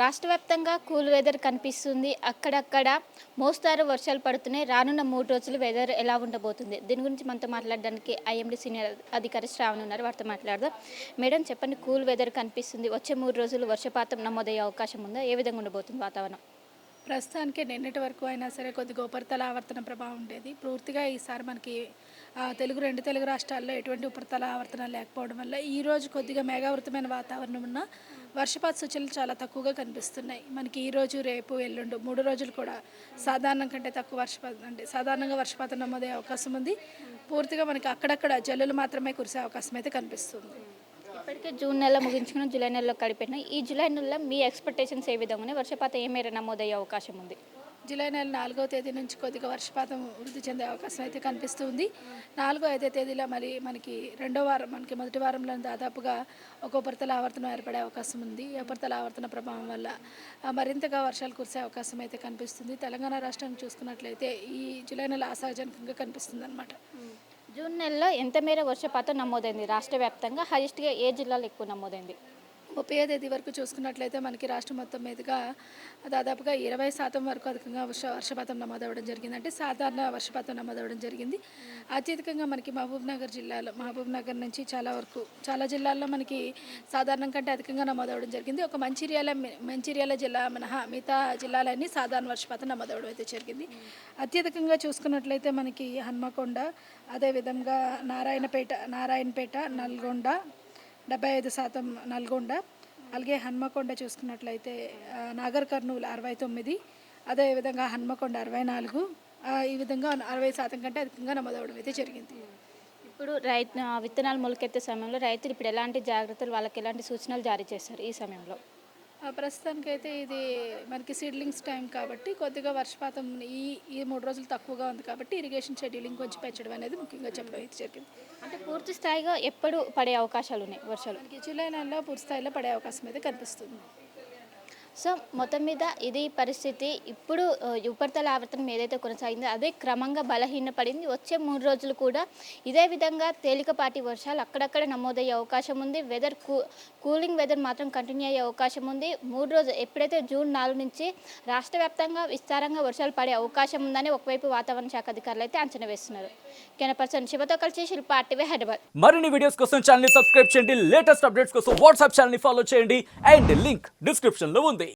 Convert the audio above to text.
రాష్ట్ర వ్యాప్తంగా cool weather కనిపిస్తుంది. అక్కడక్కడ మోస్తారు వర్షాలు పడుతున్నాయి. రానున్న 3 రోజులు వెదర్ ఎలా ఉండబోతుంది? దీని గురించి మనతో మాట్లాడడానికి ఐఎండీ సీనియర్ అధికారి శ్రావణ్ ఉన్నారు. వారితో మాట్లాడదాం. మేడం చెప్పండి, కూల్ వెదర్ కనిపిస్తుంది. వచ్చే 3 రోజులు వర్షపాతం నమోదయ్యే అవకాశం ఉందా? ఏ విధంగా ఉండబోతుంది వాతావరణం? ప్రస్తుతానికి నిన్నటి వరకు అయినా సరే కొద్దిగా ఉపరితల ఆవర్తన ప్రభావం ఉండేది. పూర్తిగా ఈసారి మనకి రెండు తెలుగు రాష్ట్రాల్లో ఎటువంటి ఉపరితల ఆవర్తన లేకపోవడం వల్ల ఈరోజు కొద్దిగా మేఘావృతమైన వాతావరణం ఉన్న వర్షపాత సూచనలు చాలా తక్కువగా కనిపిస్తున్నాయి. మనకి ఈరోజు రేపు ఎల్లుండు 3 రోజులు కూడా సాధారణం కంటే తక్కువ వర్షపాతం సాధారణంగా వర్షపాతం నమోదయ్యే అవకాశం ఉంది. పూర్తిగా మనకి అక్కడక్కడ జల్లులు మాత్రమే కురిసే అవకాశం అయితే కనిపిస్తుంది. ఇప్పటికే జూన్ నెల ముగించుకుని జూలై నెలలో గడిపిన ఈ జూలై నెలలో మీ ఎక్స్పెక్టేషన్స్ ఏ విధంగా ఉన్నాయి? వర్షపాతం ఏ మేర నమోదయ్యే అవకాశం ఉంది? జూలై నెల 4వ తేదీ నుంచి కొద్దిగా వర్షపాతం వృద్ధి చెందే అవకాశం అయితే కనిపిస్తుంది. 4-5 తేదీలో మరి మనకి మనకి మొదటి వారంలో దాదాపుగా ఒక ఉపరితల ఆవర్తనం ఏర్పడే అవకాశం ఉంది. ఈ ఉపరితల ఆవర్తన ప్రభావం వల్ల మరింతగా వర్షాలు కురిసే అవకాశం అయితే కనిపిస్తుంది. తెలంగాణ రాష్ట్రాన్ని చూసుకున్నట్లయితే ఈ జూలై నెల ఆశాజనకంగా కనిపిస్తుంది అన్నమాట. జూన్ నెలలో ఎంత మేర వర్షపాతం నమోదైంది రాష్ట్ర వ్యాప్తంగా? హైయెస్ట్గా ఏ జిల్లాలో ఎక్కువ నమోదైంది? 30వ తేదీ వరకు చూసుకున్నట్లయితే మనకి రాష్ట్రం మొత్తం మీదుగా దాదాపుగా 20% వరకు అధికంగా వర్షపాతం నమోదవడం జరిగింది. అంటే సాధారణ వర్షపాతం నమోదవడం జరిగింది. అత్యధికంగా మనకి మహబూబ్ నగర్ నుంచి చాలా జిల్లాల్లో మనకి సాధారణం కంటే అధికంగా నమోదవడం జరిగింది. ఒక మంచిర్యాల జిల్లా మినహా మిగతా జిల్లాలన్నీ సాధారణ వర్షపాతం నమోదవడం అయితే జరిగింది. అత్యధికంగా చూసుకున్నట్లయితే మనకి హన్మకొండ, అదేవిధంగా నారాయణపేట, నల్గొండ 75% నల్గొండ, అలాగే హన్మకొండ చూసుకున్నట్లయితే నాగర్ కర్నూలు 69, అదేవిధంగా హన్మకొండ 64, ఈ విధంగా 60% కంటే అధికంగా నమోదవడం అయితే జరిగింది. ఇప్పుడు విత్తనాలు మొలకెత్తే సమయంలో రైతులు ఇప్పుడు ఎలాంటి జాగ్రత్తలు, వాళ్ళకి ఎలాంటి సూచనలు జారీ చేస్తారు ఈ సమయంలో? ప్రస్తుతానికైతే ఇది మనకి సీడ్లింగ్స్ టైం కాబట్టి కొద్దిగా వర్షపాతం ఈ 3 రోజులు తక్కువగా ఉంది కాబట్టి ఇరిగేషన్ షెడ్యూలింగ్ కొంచెం పెంచడం అనేది ముఖ్యంగా చెప్పడం అయితే జరిగింది. అంటే పూర్తి స్థాయిగా ఎప్పుడు పడే అవకాశాలు ఉన్నాయి వర్షాలు? మనకి జూలై నెలలో పూర్తి స్థాయిలో పడే అవకాశం అయితే కనిపిస్తుంది. సో మొత్తం మీద ఇది పరిస్థితి. ఇప్పుడు ఉపరితల ఆవర్తనం ఏదైతే కొనసాగిందో అదే క్రమంగా బలహీనపడింది. వచ్చే 3 రోజులు కూడా ఇదే విధంగా తేలికపాటి వర్షాలు అక్కడక్కడ నమోదయ్యే అవకాశం ఉంది. కూలింగ్ వెదర్ మాత్రం కంటిన్యూ అయ్యే అవకాశం ఉంది. 3 రోజులు ఎప్పుడైతే జూన్ 4 నుంచి రాష్ట్ర వ్యాప్తంగా విస్తారంగా వర్షాలు పడే అవకాశం ఉందని ఒకవైపు వాతావరణ శాఖ అధికారులు అయితే అంచనా వేస్తున్నారు. కెమెరా శివతో కలిసి శిల్ప RTV హైదరాబాద్. మరిన్ని వీడియోస్ కోసం ఛానల్ ని సబ్స్క్రైబ్ చేయండి. లేటెస్ట్ అప్డేట్స్ కోసం వాట్సాప్ ఛానల్ ని ఫాలో చేయండి. అండ్ లింక్ డిస్క్రిప్షన్ లో ఉంది.